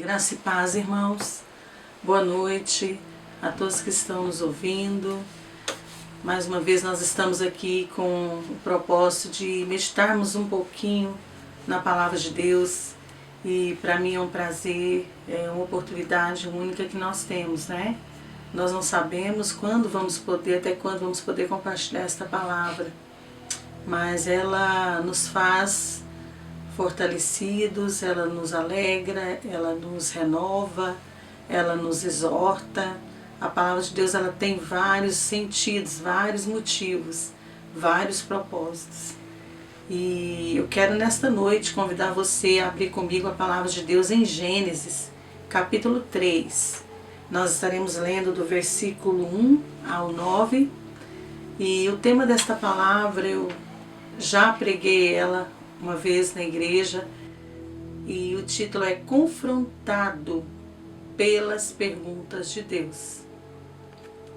Graça e paz, irmãos. Boa noite a todos que estão nos ouvindo. Mais uma vez nós estamos aqui com o propósito de meditarmos um pouquinho na Palavra de Deus. E para mim é um prazer, é uma oportunidade única que nós temos, né? Nós não sabemos quando vamos poder, até quando vamos poder compartilhar esta palavra. Mas ela nos faz fortalecidos, ela nos alegra, ela nos renova, ela nos exorta. A palavra de Deus ela tem vários sentidos, vários motivos, vários propósitos. E eu quero nesta noite convidar você a abrir comigo a palavra de Deus em Gênesis, capítulo 3. Nós estaremos lendo do versículo 1 ao 9. E o tema desta palavra eu já preguei ela uma vez na igreja, e o título é Confrontado pelas Perguntas de Deus.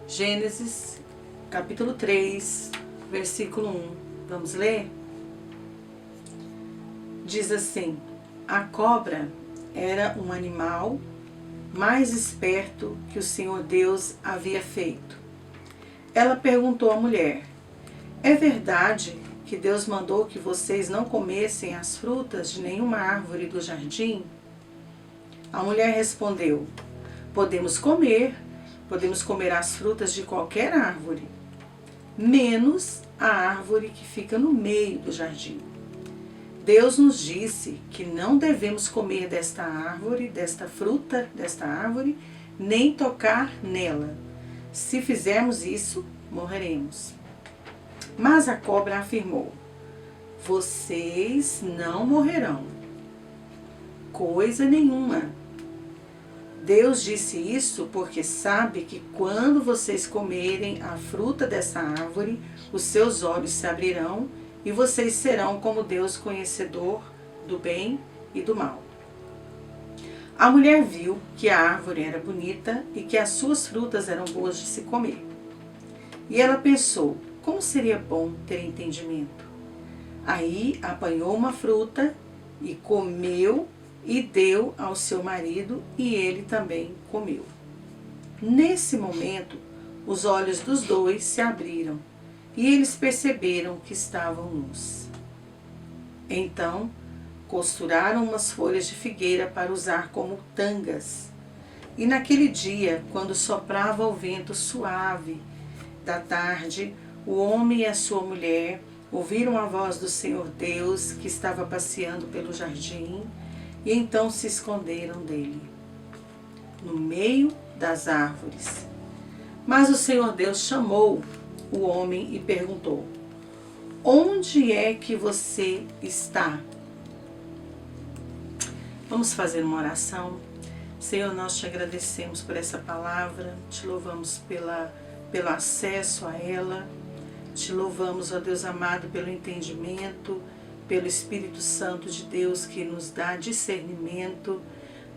Gênesis, capítulo 3, versículo 1. Vamos ler? Diz assim: a cobra era um animal mais esperto que o Senhor Deus havia feito. Ela perguntou à mulher: é verdade que Deus mandou que vocês não comessem as frutas de nenhuma árvore do jardim? A mulher respondeu: podemos comer as frutas de qualquer árvore, menos a árvore que fica no meio do jardim. Deus nos disse que não devemos comer desta árvore, desta fruta, desta árvore, nem tocar nela. Se fizermos isso, morreremos. Mas a cobra afirmou: vocês não morrerão. Coisa nenhuma. Deus disse isso porque sabe que quando vocês comerem a fruta dessa árvore, os seus olhos se abrirão e vocês serão como Deus, conhecedor do bem e do mal. A mulher viu que a árvore era bonita e que as suas frutas eram boas de se comer. E ela pensou: como seria bom ter entendimento? Aí apanhou uma fruta e comeu e deu ao seu marido, e ele também comeu. Nesse momento, os olhos dos dois se abriram e eles perceberam que estavam nus. Então, costuraram umas folhas de figueira para usar como tangas. E naquele dia, quando soprava o vento suave da tarde, o homem e a sua mulher ouviram a voz do Senhor Deus que estava passeando pelo jardim, e então se esconderam dele, no meio das árvores. Mas o Senhor Deus chamou o homem e perguntou: onde é que você está? Vamos fazer uma oração. Senhor, nós te agradecemos por essa palavra, te louvamos pelo acesso a ela. Te louvamos, ó Deus amado, pelo entendimento, pelo Espírito Santo de Deus que nos dá discernimento.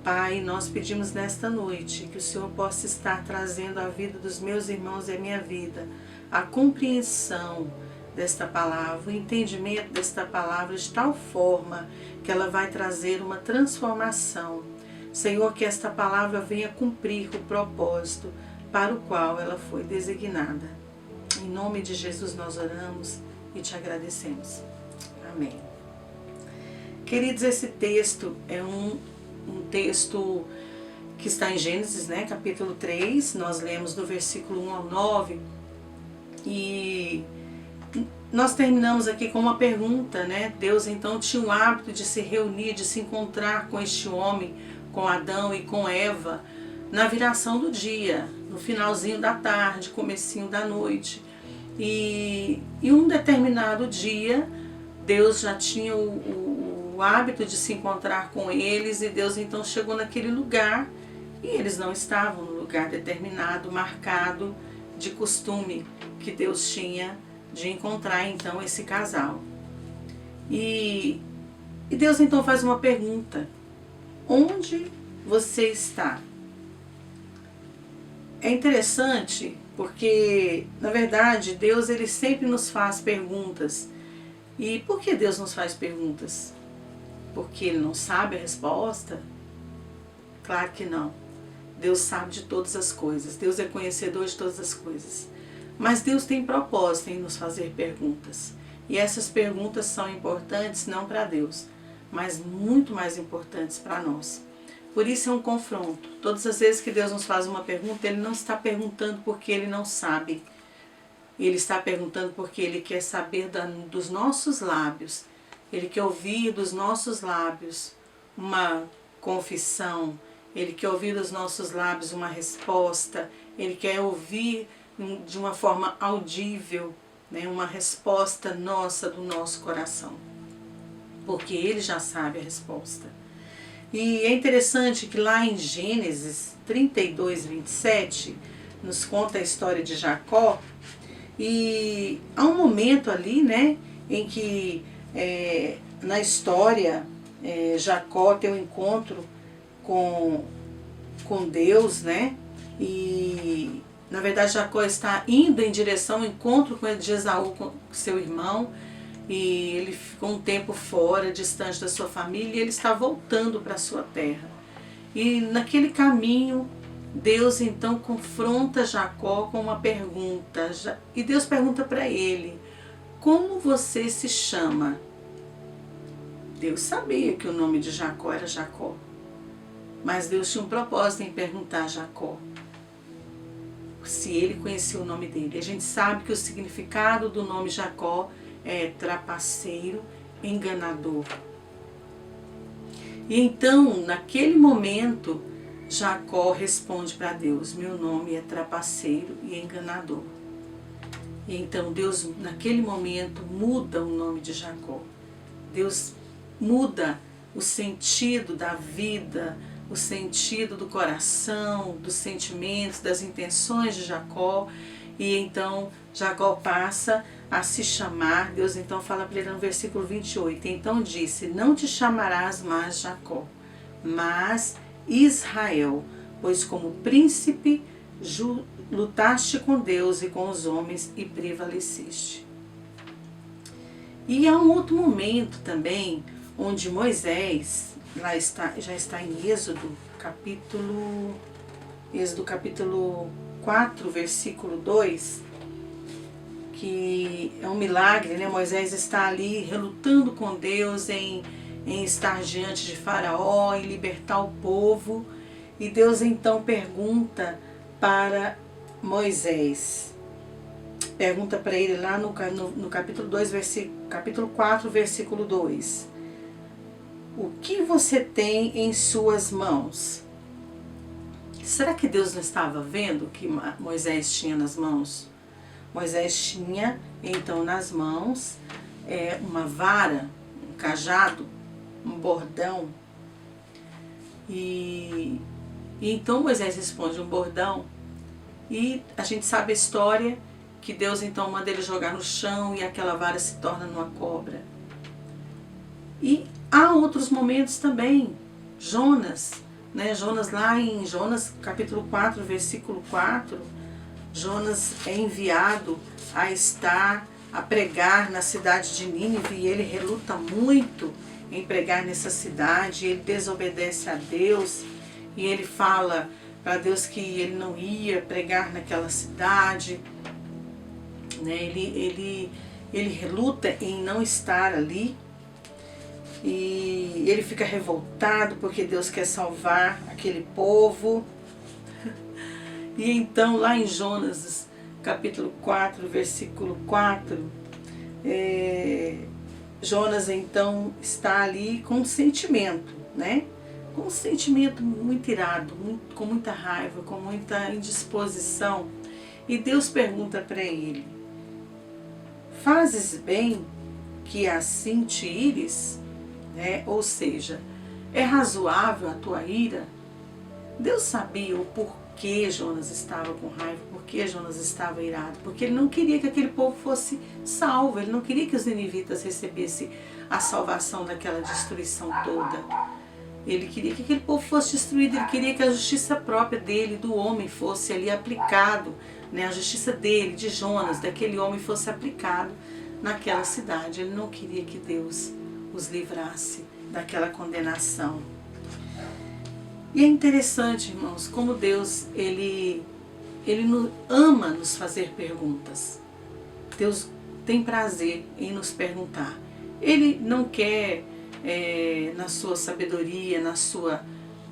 Pai, nós pedimos nesta noite que o Senhor possa estar trazendo à vida dos meus irmãos e à minha vida a compreensão desta palavra, o entendimento desta palavra de tal forma que ela vai trazer uma transformação. Senhor, que esta palavra venha cumprir o propósito para o qual ela foi designada. Em nome de Jesus nós oramos e te agradecemos. Amém. Queridos, esse texto é um texto que está em Gênesis, né, capítulo 3. Nós lemos do versículo 1 ao 9. E nós terminamos aqui com uma pergunta, né? Deus então tinha o hábito de se reunir, de se encontrar com este homem, com Adão e com Eva, na viração do dia, no finalzinho da tarde, comecinho da noite. E um determinado dia, Deus já tinha o hábito de se encontrar com eles, e Deus então chegou naquele lugar, e eles não estavam no lugar determinado, marcado, de costume que Deus tinha de encontrar então esse casal. E Deus então faz uma pergunta: onde você está? É interessante porque, na verdade, Deus ele sempre nos faz perguntas. E por que Deus nos faz perguntas? Porque Ele não sabe a resposta? Claro que não. Deus sabe de todas as coisas. Deus é conhecedor de todas as coisas. Mas Deus tem propósito em nos fazer perguntas. E essas perguntas são importantes não para Deus, mas muito mais importantes para nós. Por isso é um confronto. Todas as vezes que Deus nos faz uma pergunta, Ele não está perguntando porque Ele não sabe. Ele está perguntando porque Ele quer saber dos nossos lábios. Ele quer ouvir dos nossos lábios uma confissão. Ele quer ouvir dos nossos lábios uma resposta. Ele quer ouvir de uma forma audível, né, uma resposta nossa do nosso coração. Porque Ele já sabe a resposta. E é interessante que lá em Gênesis 32, 27, nos conta a história de Jacó. E há um momento ali, né, em que na história Jacó tem um encontro com Deus, né? E na verdade Jacó está indo em direção ao encontro de Esaú, com seu irmão, e ele ficou um tempo fora, distante da sua família, e ele está voltando para a sua terra. E naquele caminho, Deus então confronta Jacó com uma pergunta, e Deus pergunta para ele: como você se chama? Deus sabia que o nome de Jacó era Jacó, mas Deus tinha um propósito em perguntar a Jacó se ele conhecia o nome dele. A gente sabe que o significado do nome Jacó é trapaceiro, enganador. E então, naquele momento, Jacó responde para Deus: meu nome é trapaceiro e enganador. E então Deus, naquele momento, muda o nome de Jacó. Deus muda o sentido da vida, o sentido do coração, dos sentimentos, das intenções de Jacó. E então Jacó passa a se chamar, Deus então fala para ele no versículo 28, então disse: não te chamarás mais Jacó, mas Israel, pois como príncipe lutaste com Deus e com os homens e prevaleceste. E há um outro momento também, onde Moisés, já está em Êxodo capítulo 4, versículo 2, que é um milagre, né? Moisés está ali relutando com Deus em estar diante de Faraó, em libertar o povo, e Deus então pergunta para Moisés, pergunta para ele lá no capítulo 4, versículo 2, o que você tem em suas mãos? Será que Deus não estava vendo o que Moisés tinha nas mãos? Moisés tinha então nas mãos uma vara, um cajado, um bordão. E então Moisés responde: um bordão. E a gente sabe a história que Deus então manda ele jogar no chão e aquela vara se torna numa cobra. E há outros momentos também. Jonas, né? Jonas lá em Jonas capítulo 4, versículo 4, Jonas é enviado a pregar na cidade de Nínive, e ele reluta muito em pregar nessa cidade, ele desobedece a Deus, e ele fala para Deus que ele não ia pregar naquela cidade, né? Ele reluta em não estar ali, e ele fica revoltado porque Deus quer salvar aquele povo. E então lá em Jonas capítulo 4, versículo 4, Jonas então está ali com um sentimento, né? Com um sentimento muito irado, com muita raiva, com muita indisposição. E Deus pergunta para ele: fazes bem que assim te ires? Né? Ou seja, é razoável a tua ira? Deus sabia o porquê Jonas estava com raiva, porquê Jonas estava irado, porque ele não queria que aquele povo fosse salvo, ele não queria que os ninivitas recebessem a salvação daquela destruição toda. Ele queria que aquele povo fosse destruído, ele queria que a justiça própria dele, do homem, fosse ali aplicado, né? A justiça dele, de Jonas, daquele homem, fosse aplicado naquela cidade. Ele não queria que Deus os livrasse daquela condenação. E é interessante, irmãos, como Deus, Ele ama nos fazer perguntas. Deus tem prazer em nos perguntar. Ele não quer, na sua sabedoria, na sua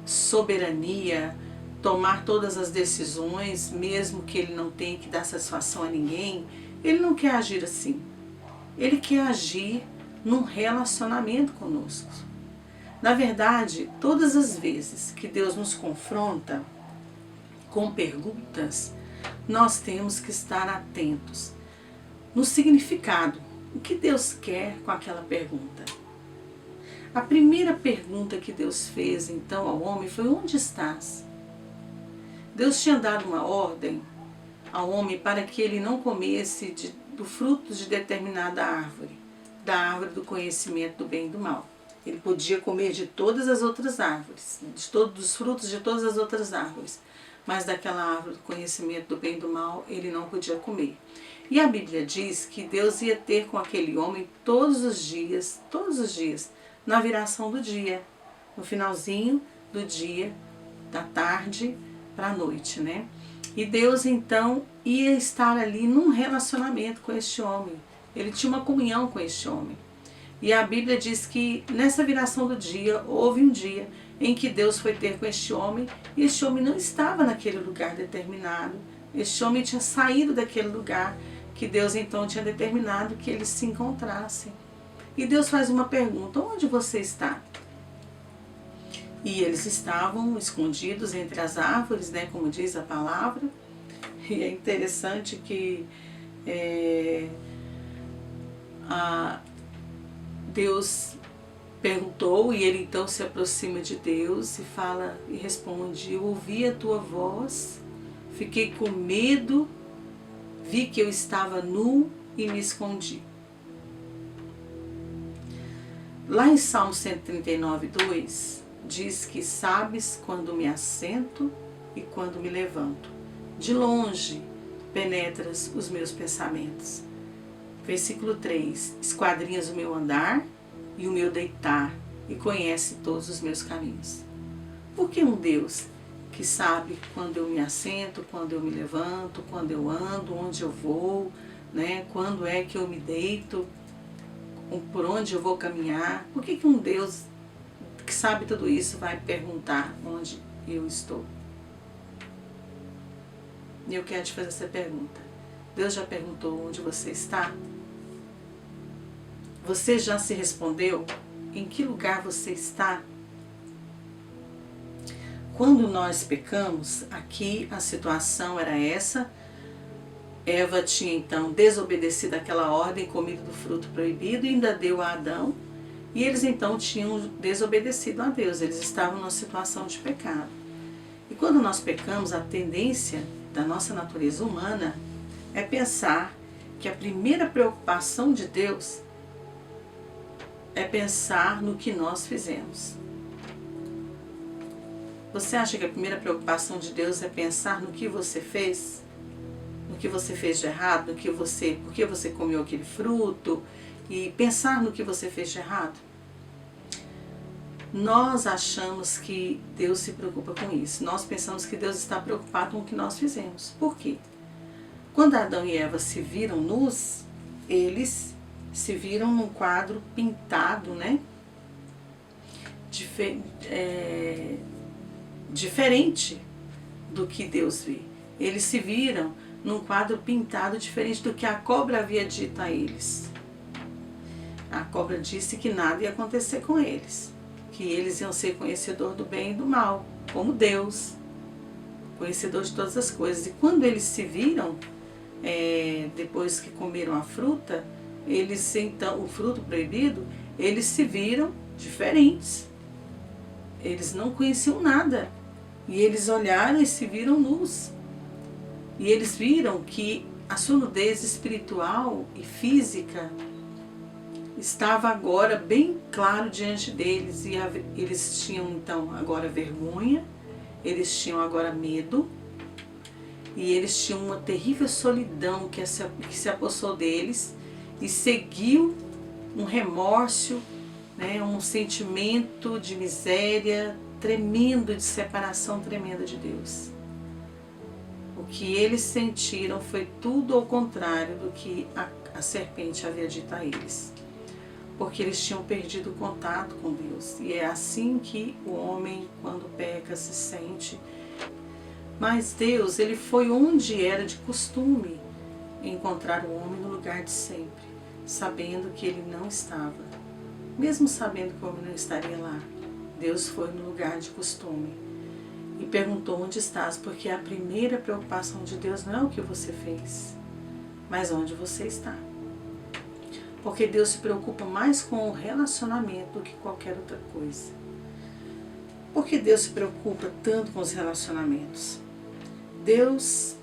soberania, tomar todas as decisões, mesmo que Ele não tenha que dar satisfação a ninguém. Ele não quer agir assim. Ele quer agir num relacionamento conosco. Na verdade, todas as vezes que Deus nos confronta com perguntas, nós temos que estar atentos no significado. O que Deus quer com aquela pergunta? A primeira pergunta que Deus fez então ao homem foi: onde estás? Deus tinha dado uma ordem ao homem para que ele não comesse do fruto de determinada árvore, da árvore do conhecimento do bem e do mal. Ele podia comer de todas as outras árvores, de todos os frutos de todas as outras árvores, mas daquela árvore do conhecimento do bem e do mal ele não podia comer. E a Bíblia diz que Deus ia ter com aquele homem todos os dias, na viração do dia, no finalzinho do dia, da tarde para a noite, né? E Deus então ia estar ali num relacionamento com este homem. Ele tinha uma comunhão com este homem. E a Bíblia diz que nessa viração do dia, houve um dia em que Deus foi ter com este homem, e este homem não estava naquele lugar determinado. Este homem tinha saído daquele lugar que Deus então tinha determinado que eles se encontrassem. E Deus faz uma pergunta: onde você está? E eles estavam escondidos entre as árvores, né, como diz a palavra. E é interessante que Deus perguntou, e ele então se aproxima de Deus e fala e responde: eu ouvi a tua voz, fiquei com medo, vi que eu estava nu e me escondi. Lá em Salmo 139, 2, diz que sabes quando me assento e quando me levanto. De longe penetras os meus pensamentos. Versículo 3, esquadrinhas o meu andar e o meu deitar e conhece todos os meus caminhos. Por que um Deus que sabe quando eu me assento, quando eu me levanto, quando eu ando, onde eu vou, né? Quando é que eu me deito, por onde eu vou caminhar? Por que um Deus que sabe tudo isso vai perguntar onde eu estou? E eu quero te fazer essa pergunta. Deus já perguntou onde você está? Você já se respondeu? Em que lugar você está? Quando nós pecamos, aqui a situação era essa. Eva tinha então desobedecido aquela ordem, comido do fruto proibido, e ainda deu a Adão. E eles então tinham desobedecido a Deus, eles estavam numa situação de pecado. E quando nós pecamos, a tendência da nossa natureza humana é pensar que a primeira preocupação de Deus é pensar no que nós fizemos. Você acha que a primeira preocupação de Deus é pensar no que você fez? No que você fez de errado? Por que você comeu aquele fruto? E pensar no que você fez de errado? Nós achamos que Deus se preocupa com isso. Nós pensamos que Deus está preocupado com o que nós fizemos. Por quê? Quando Adão e Eva se viram nus, eles se viram num quadro pintado, né? Diferente do que Deus vê. Eles se viram num quadro pintado diferente do que a cobra havia dito a eles. A cobra disse que nada ia acontecer com eles, que eles iam ser conhecedor do bem e do mal, como Deus, conhecedor de todas as coisas. E quando eles se viram, depois que comeram a fruta, eles então, o fruto proibido, eles se viram diferentes. Eles não conheciam nada. E eles olharam e se viram nus. E eles viram que a sua nudez espiritual e física estava agora bem claro diante deles. E eles tinham então agora vergonha, eles tinham agora medo, e eles tinham uma terrível solidão que se apossou deles, e seguiu um remorso, né, um sentimento de miséria tremendo, de separação tremenda de Deus. O que eles sentiram foi tudo ao contrário do que a serpente havia dito a eles. Porque eles tinham perdido o contato com Deus. E é assim que o homem, quando peca, se sente. Mas Deus, ele foi onde era de costume encontrar o homem no lugar de sempre, sabendo que ele não estava. Mesmo sabendo que o homem não estaria lá, Deus foi no lugar de costume e perguntou: onde estás? Porque a primeira preocupação de Deus não é o que você fez, mas onde você está. Porque Deus se preocupa mais com o relacionamento do que qualquer outra coisa. Por que Deus se preocupa tanto com os relacionamentos? Deus,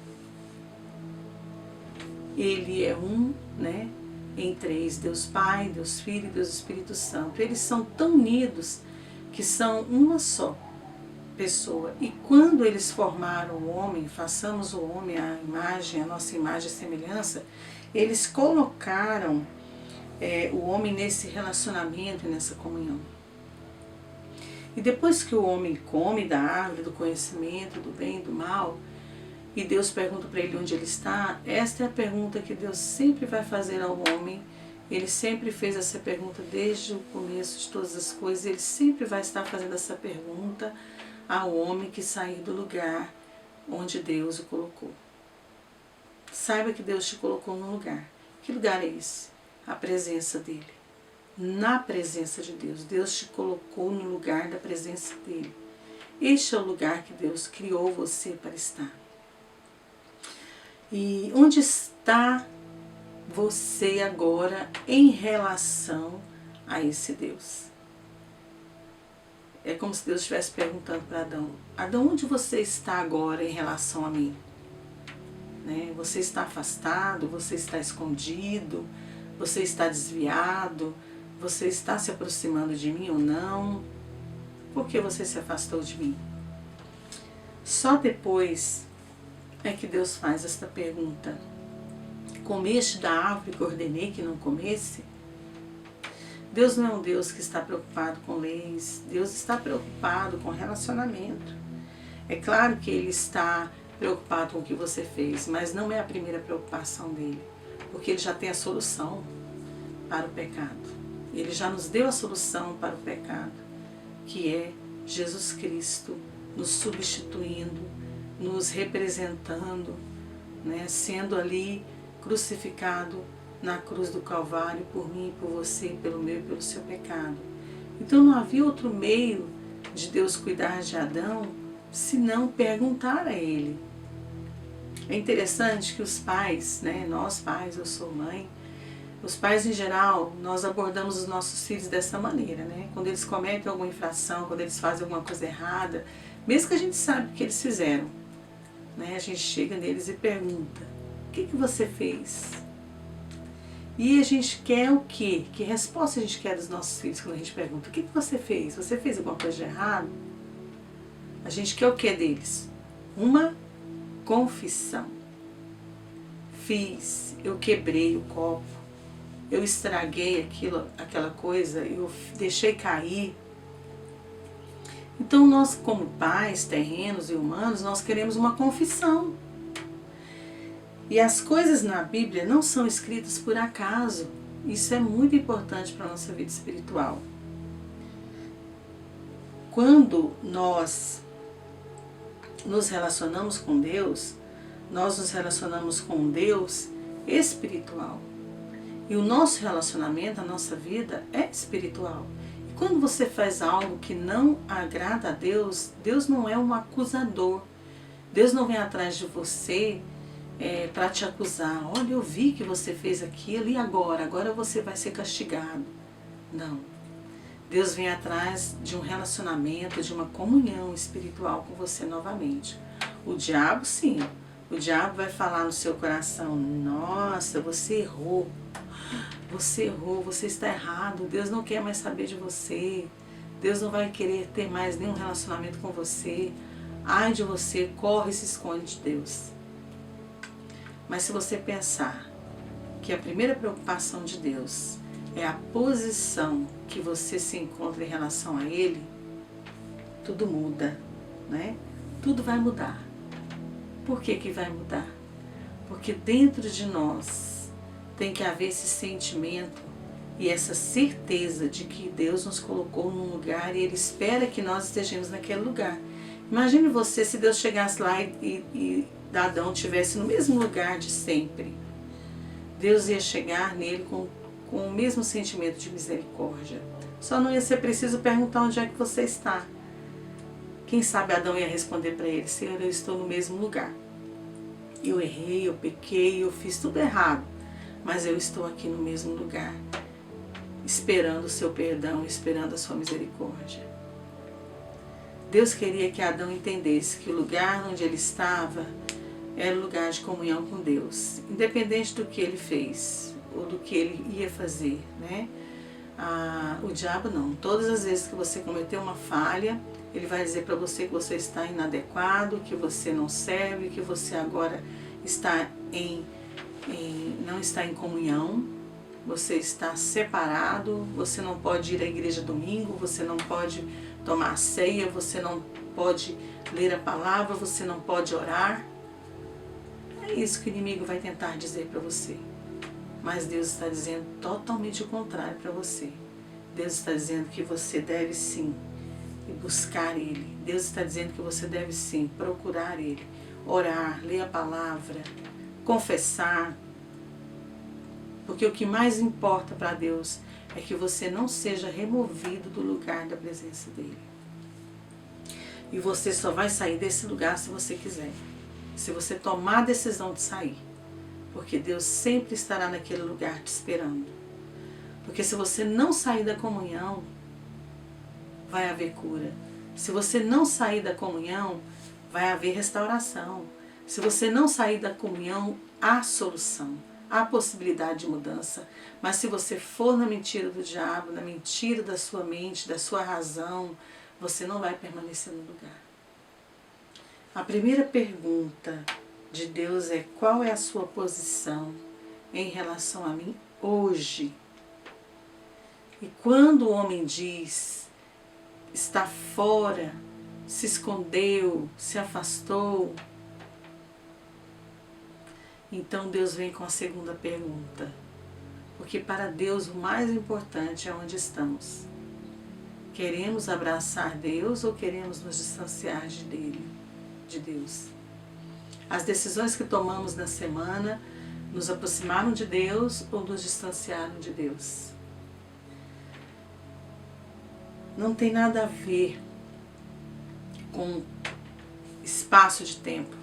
Ele é um, né, em três: Deus Pai, Deus Filho e Deus Espírito Santo. Eles são tão unidos que são uma só pessoa. E quando eles formaram o homem, façamos o homem à imagem, a nossa imagem e semelhança, eles colocaram o homem nesse relacionamento e nessa comunhão. E depois que o homem come da árvore do conhecimento do bem e do mal, e Deus pergunta para ele onde ele está, esta é a pergunta que Deus sempre vai fazer ao homem. Ele sempre fez essa pergunta desde o começo de todas as coisas. Ele sempre vai estar fazendo essa pergunta ao homem que sair do lugar onde Deus o colocou. Saiba que Deus te colocou num lugar. Que lugar é esse? A presença dEle. Na presença de Deus. Deus te colocou no lugar da presença dEle. Este é o lugar que Deus criou você para estar. E onde está você agora em relação a esse Deus? É como se Deus estivesse perguntando para Adão: Adão, onde você está agora em relação a mim? Né? Você está afastado? Você está escondido? Você está desviado? Você está se aproximando de mim ou não? Por que você se afastou de mim? Só depois é que Deus faz esta pergunta: comeste da árvore que ordenei que não comesse? Deus não é um Deus que está preocupado com leis. Deus está preocupado com relacionamento. É claro que Ele está preocupado com o que você fez, mas não é a primeira preocupação dEle, porque Ele já tem a solução para o pecado. Ele já nos deu a solução para o pecado, que é Jesus Cristo nos substituindo, nos representando, né, sendo ali crucificado na cruz do Calvário por mim, por você, pelo meu e pelo seu pecado. Então não havia outro meio de Deus cuidar de Adão senão perguntar a ele. É interessante que os pais, né, nós pais, eu sou mãe, os pais em geral, nós abordamos os nossos filhos dessa maneira, né? Quando eles cometem alguma infração, quando eles fazem alguma coisa errada, mesmo que a gente sabe o que eles fizeram, né, a gente chega neles e pergunta: o que você fez? E a gente quer o quê? Que resposta a gente quer dos nossos filhos quando a gente pergunta: o que você fez? Você fez alguma coisa de errado? A gente quer o quê deles? Uma confissão. Fiz, eu quebrei o copo, eu estraguei aquela coisa, eu deixei cair. Então nós, como pais terrenos e humanos, nós queremos uma confissão. E as coisas na Bíblia não são escritas por acaso. Isso é muito importante para a nossa vida espiritual. Quando nós nos relacionamos com Deus, nós nos relacionamos com um Deus espiritual. E o nosso relacionamento, a nossa vida é espiritual. E quando você faz algo que não agrada a Deus, Deus não é um acusador. Deus não vem atrás de você para te acusar. Olha, eu vi que você fez aquilo e agora você vai ser castigado. Não. Deus vem atrás de um relacionamento, de uma comunhão espiritual com você novamente. O diabo, sim. O diabo vai falar no seu coração: nossa, você errou. Você errou, você está errado. Deus não quer mais saber de você. Deus não vai querer ter mais nenhum relacionamento com você. Ai de você, corre e se esconde de Deus. Mas se você pensar que a primeira preocupação de Deus é a posição que você se encontra em relação a Ele, tudo muda, né? Tudo vai mudar. Por que que vai mudar? Porque dentro de nós tem que haver esse sentimento e essa certeza de que Deus nos colocou num lugar e Ele espera que nós estejamos naquele lugar. Imagine você se Deus chegasse lá e Adão estivesse no mesmo lugar de sempre. Deus ia chegar nele com o mesmo sentimento de misericórdia. Só não ia ser preciso perguntar onde é que você está. Quem sabe Adão ia responder para ele: Senhor, eu estou no mesmo lugar. Eu errei, eu pequei, eu fiz tudo errado, mas eu estou aqui no mesmo lugar, esperando o seu perdão, esperando a sua misericórdia. Deus queria que Adão entendesse que o lugar onde ele estava era um lugar de comunhão com Deus, independente do que ele fez ou do que ele ia fazer, né? O diabo não. Todas as vezes que você cometeu uma falha, ele vai dizer para você que você está inadequado, que você não serve, que você agora está não está em comunhão, você está separado, você não pode ir à igreja domingo, você não pode tomar a ceia, você não pode ler a palavra, você não pode orar. É isso que o inimigo vai tentar dizer para você. Mas Deus está dizendo totalmente o contrário para você. Deus está dizendo que você deve sim buscar Ele. Deus está dizendo que você deve sim procurar Ele, orar, ler a palavra, confessar. Porque o que mais importa para Deus é que você não seja removido do lugar da presença dEle. E você só vai sair desse lugar se você quiser. Se você tomar a decisão de sair. Porque Deus sempre estará naquele lugar te esperando. Porque se você não sair da comunhão, vai haver cura. Se você não sair da comunhão, vai haver restauração. Se você não sair da comunhão, há solução, há possibilidade de mudança. Mas se você for na mentira do diabo, na mentira da sua mente, da sua razão, você não vai permanecer no lugar. A primeira pergunta de Deus é: qual é a sua posição em relação a mim hoje? E quando o homem diz está fora, se escondeu, se afastou, então Deus vem com a segunda pergunta. Porque para Deus o mais importante é onde estamos. Queremos abraçar Deus ou queremos nos distanciar de Deus? As decisões que tomamos na semana nos aproximaram de Deus ou nos distanciaram de Deus? Não tem nada a ver com espaço de tempo,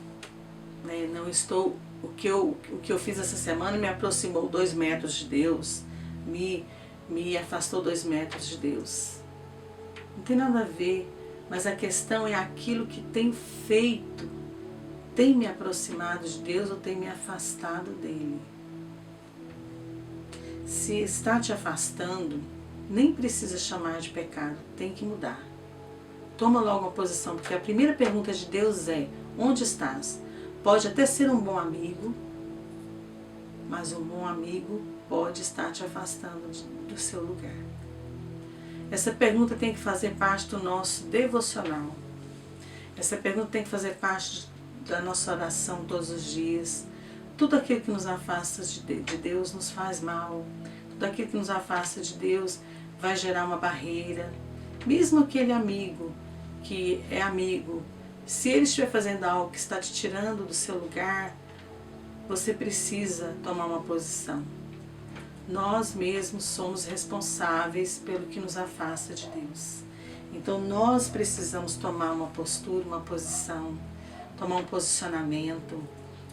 né? Não estou, o que eu fiz essa semana me aproximou 2 metros de Deus, me afastou 2 metros de Deus. Não tem nada a ver, mas a questão é aquilo que tem feito, tem me aproximado de Deus ou tem me afastado dele. Se está te afastando, nem precisa chamar de pecado, tem que mudar. Toma logo uma posição, porque a primeira pergunta de Deus é: onde estás? Pode até ser um bom amigo, mas um bom amigo pode estar te afastando do seu lugar. Essa pergunta tem que fazer parte do nosso devocional. Essa pergunta tem que fazer parte da nossa oração todos os dias. Tudo aquilo que nos afasta de Deus nos faz mal. Tudo aquilo que nos afasta de Deus vai gerar uma barreira. Mesmo aquele amigo que é amigo, se ele estiver fazendo algo que está te tirando do seu lugar, você precisa tomar uma posição. Nós mesmos somos responsáveis pelo que nos afasta de Deus. Então nós precisamos tomar uma postura, uma posição, tomar um posicionamento,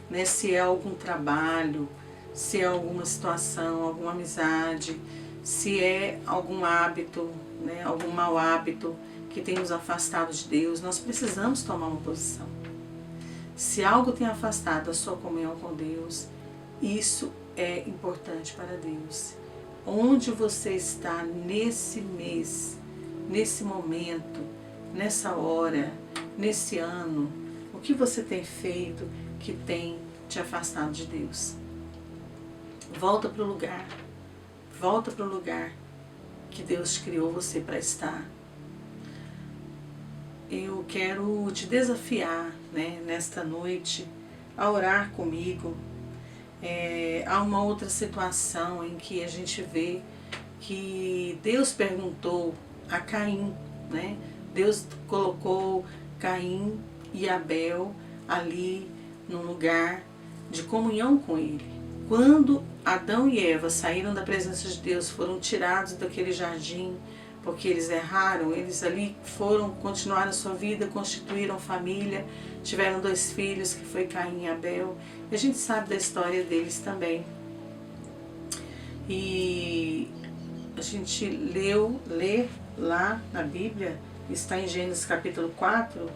né? Se é algum trabalho, se é alguma situação, alguma amizade, se é algum hábito, né? Algum mau hábito que tem nos afastado de Deus, nós precisamos tomar uma posição. Se algo tem afastado a sua comunhão com Deus, isso é importante para Deus. Onde você está nesse mês, nesse momento, nessa hora, nesse ano, o que você tem feito que tem te afastado de Deus? Volta para o lugar. Volta para o lugar que Deus criou você para estar. eu quero te desafiar, né, nesta noite a orar comigo. Há uma outra situação em que a gente vê que Deus perguntou a Caim, né? Deus colocou Caim e Abel ali num lugar de comunhão com ele. Quando Adão e Eva saíram da presença de Deus, foram tirados daquele jardim, porque eles erraram, eles ali continuaram a sua vida, constituíram família, tiveram 2 filhos, que foi Caim e Abel, e a gente sabe da história deles também. E a gente lê lá na Bíblia, está em Gênesis capítulo 4,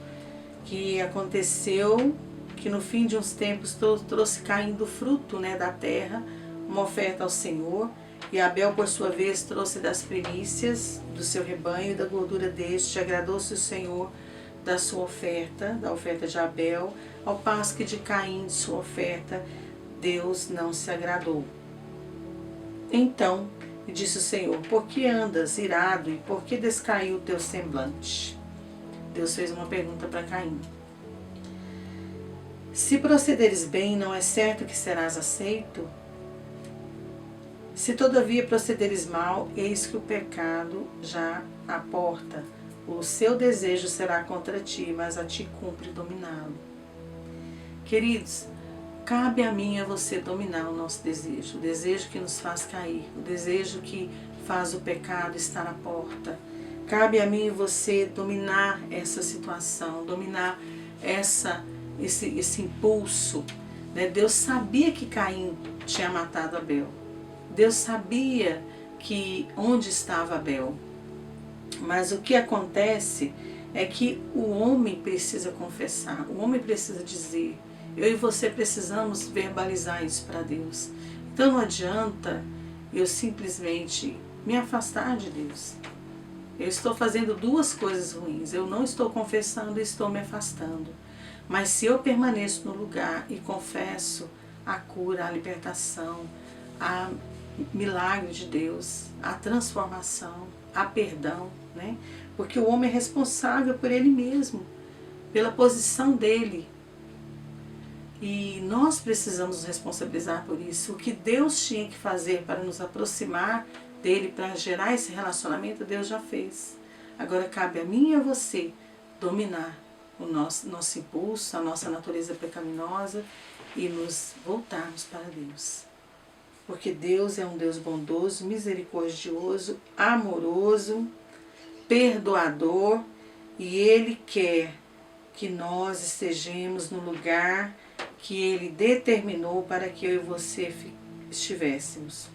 que aconteceu que no fim de uns tempos trouxe Caim do fruto, né, da terra, uma oferta ao Senhor, e Abel, por sua vez, trouxe das primícias do seu rebanho e da gordura deste. Agradou-se o Senhor da sua oferta, da oferta de Abel, ao passo que de Caim, de sua oferta, Deus não se agradou. Então, disse o Senhor: por que andas irado e por que descaiu o teu semblante? Deus fez uma pergunta para Caim. Se procederes bem, não é certo que serás aceito? Se todavia procederes mal, eis que o pecado já à porta. O seu desejo será contra ti, mas a ti cumpre dominá-lo. Queridos, cabe a mim e a você dominar o nosso desejo, o desejo que nos faz cair, o desejo que faz o pecado estar à porta. Cabe a mim e você dominar essa situação, dominar esse impulso. Né? Deus sabia que Caim tinha matado Abel. Deus sabia onde estava Abel. Mas o que acontece é que o homem precisa confessar, o homem precisa dizer. Eu e você precisamos verbalizar isso para Deus. Então não adianta eu simplesmente me afastar de Deus. Eu estou fazendo 2 coisas ruins. Eu não estou confessando e estou me afastando. Mas se eu permaneço no lugar e confesso a cura, a libertação, a milagre de Deus, a transformação, a perdão, né? Porque o homem é responsável por ele mesmo, pela posição dele. E nós precisamos nos responsabilizar por isso. O que Deus tinha que fazer para nos aproximar dele, para gerar esse relacionamento, Deus já fez. Agora cabe a mim e a você dominar o nosso impulso, a nossa natureza pecaminosa e nos voltarmos para Deus. Porque Deus é um Deus bondoso, misericordioso, amoroso, perdoador, e Ele quer que nós estejamos no lugar que Ele determinou para que eu e você estivéssemos.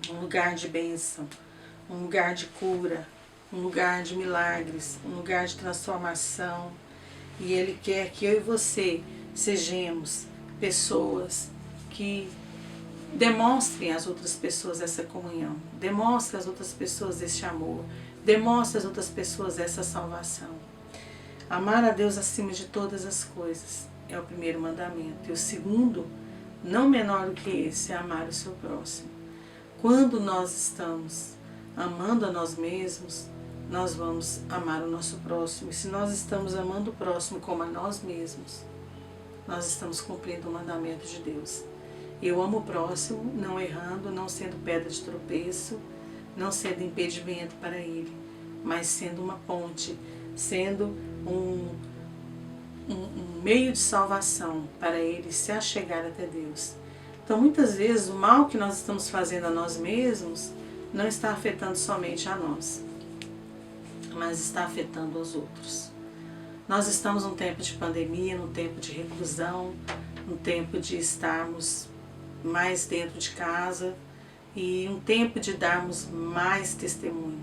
Um lugar de bênção, um lugar de cura, um lugar de milagres, um lugar de transformação. E Ele quer que eu e você sejamos pessoas que demonstrem às outras pessoas essa comunhão, demonstrem às outras pessoas esse amor, demonstrem às outras pessoas essa salvação. Amar a Deus acima de todas as coisas é o primeiro mandamento. E o segundo, não menor do que esse, é amar o seu próximo. Quando nós estamos amando a nós mesmos, nós vamos amar o nosso próximo. E se nós estamos amando o próximo como a nós mesmos, nós estamos cumprindo o mandamento de Deus. Eu amo o próximo, não errando, não sendo pedra de tropeço, não sendo impedimento para ele, mas sendo uma ponte, sendo um meio de salvação para ele se achegar até Deus. Então, muitas vezes, o mal que nós estamos fazendo a nós mesmos não está afetando somente a nós, mas está afetando os outros. Nós estamos num tempo de pandemia, num tempo de reclusão, num tempo de estarmos mais dentro de casa e um tempo de darmos mais testemunho.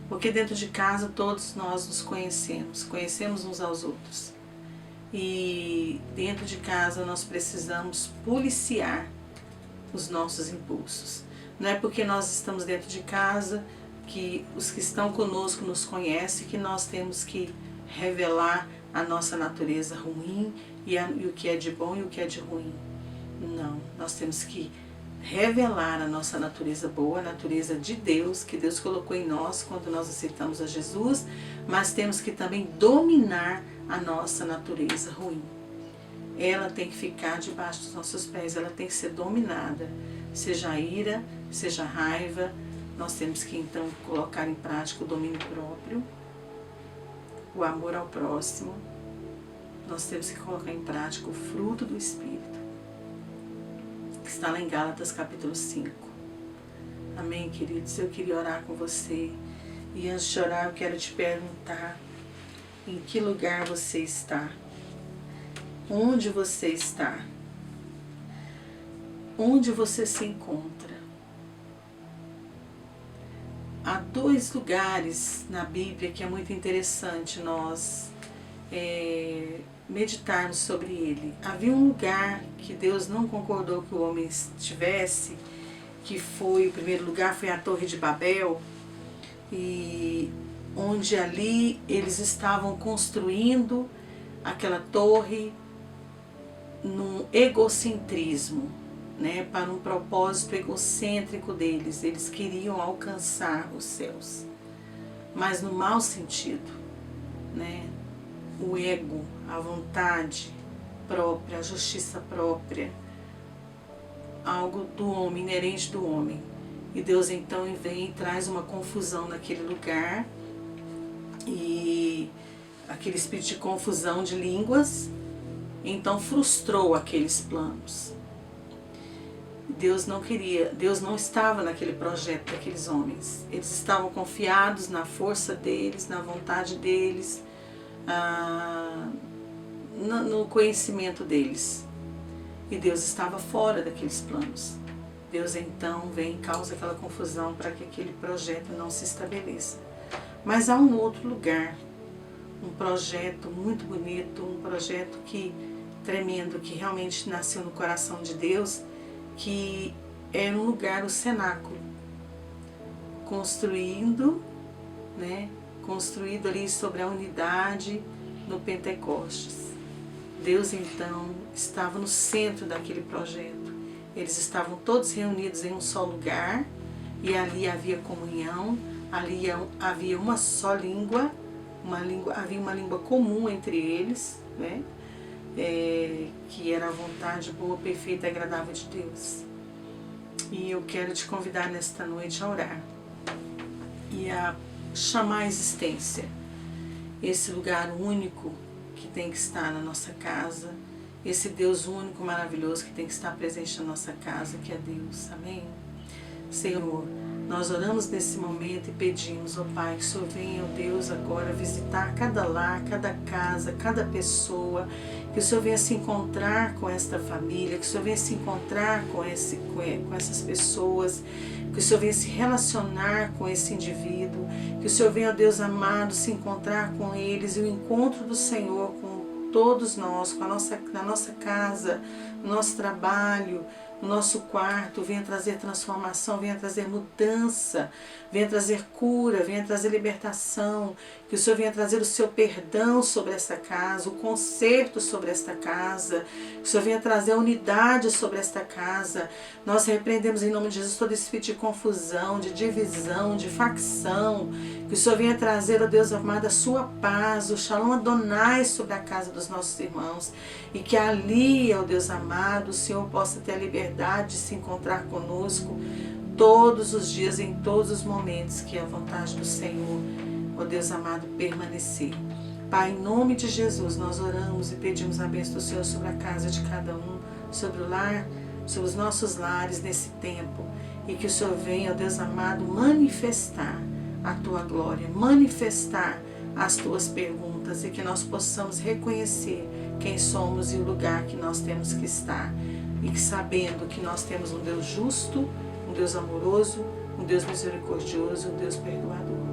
Porque dentro de casa todos nós nos conhecemos uns aos outros. E dentro de casa nós precisamos policiar os nossos impulsos. Não é porque nós estamos dentro de casa que os que estão conosco nos conhecem que nós temos que revelar a nossa natureza ruim e o que é de bom e o que é de ruim. Não, nós temos que revelar a nossa natureza boa, a natureza de Deus, que Deus colocou em nós quando nós aceitamos a Jesus, mas temos que também dominar a nossa natureza ruim. Ela tem que ficar debaixo dos nossos pés, ela tem que ser dominada, seja a ira, seja a raiva. Nós temos que então colocar em prática o domínio próprio, o amor ao próximo. Nós temos que colocar em prática o fruto do Espírito, que está lá em Gálatas capítulo 5. Amém, queridos? Eu queria orar com você. E antes de orar, eu quero te perguntar: em que lugar você está? Onde você está? Onde você se encontra? Há 2 lugares na Bíblia que é muito interessante nós meditarmos sobre ele. Havia um lugar que Deus não concordou que o homem estivesse, que foi, o primeiro lugar foi a Torre de Babel, e onde ali eles estavam construindo aquela torre num egocentrismo, né, para um propósito egocêntrico deles. Eles queriam alcançar os céus, mas no mau sentido, né? O ego, a vontade própria, a justiça própria, algo do homem, inerente do homem. E Deus então vem e traz uma confusão naquele lugar, e aquele espírito de confusão de línguas, então frustrou aqueles planos. Deus não queria, Deus não estava naquele projeto daqueles homens. Eles estavam confiados na força deles, na vontade deles, no conhecimento deles. E Deus estava fora daqueles planos. Deus então vem e causa aquela confusão para que aquele projeto não se estabeleça. Mas há um outro lugar, um projeto muito bonito, um projeto tremendo, que realmente nasceu no coração de Deus, que é um lugar, o cenáculo, construído ali sobre a unidade no Pentecostes. Deus então estava no centro daquele projeto. Eles estavam todos reunidos em um só lugar, e ali havia comunhão, ali havia uma só língua, havia uma língua comum entre eles, né? Que era a vontade boa, perfeita e agradável de Deus. E eu quero te convidar nesta noite a orar e a chamar a existência esse lugar único que tem que estar na nossa casa, esse Deus único, maravilhoso, que tem que estar presente na nossa casa, que é Deus. Amém? Senhor, nós oramos nesse momento e pedimos, ó Pai, que o Senhor venha, ó Deus, agora visitar cada lar, cada casa, cada pessoa, que o Senhor venha se encontrar com esta família, que o Senhor venha se encontrar com essas pessoas, que o Senhor venha se relacionar com esse indivíduo, que o Senhor venha, ó Deus amado, se encontrar com eles, e o encontro do Senhor com todos nós, na nossa casa, no nosso trabalho, no nosso quarto, venha trazer transformação, venha trazer mudança, venha trazer cura, venha trazer libertação, que o Senhor venha trazer o seu perdão sobre esta casa, o conserto sobre esta casa, que o Senhor venha trazer a unidade sobre esta casa. Nós repreendemos em nome de Jesus todo espírito de confusão, de divisão, de facção, que o Senhor venha trazer, ó Deus amado, a sua paz, o Shalom Adonai sobre a casa dos nossos irmãos, e que ali, ó Deus amado, o Senhor possa ter a liberdade de se encontrar conosco todos os dias, em todos os momentos, que é a vontade do Senhor, ó Deus amado, permanecer. Pai, em nome de Jesus, nós oramos e pedimos a bênção do Senhor sobre a casa de cada um, sobre o lar, sobre os nossos lares nesse tempo, e que o Senhor venha, ó Deus amado, manifestar a Tua glória, manifestar as Tuas perguntas, e que nós possamos reconhecer quem somos e o lugar que nós temos que estar, e que sabendo que nós temos um Deus justo, um Deus amoroso, um Deus misericordioso, um Deus perdoador.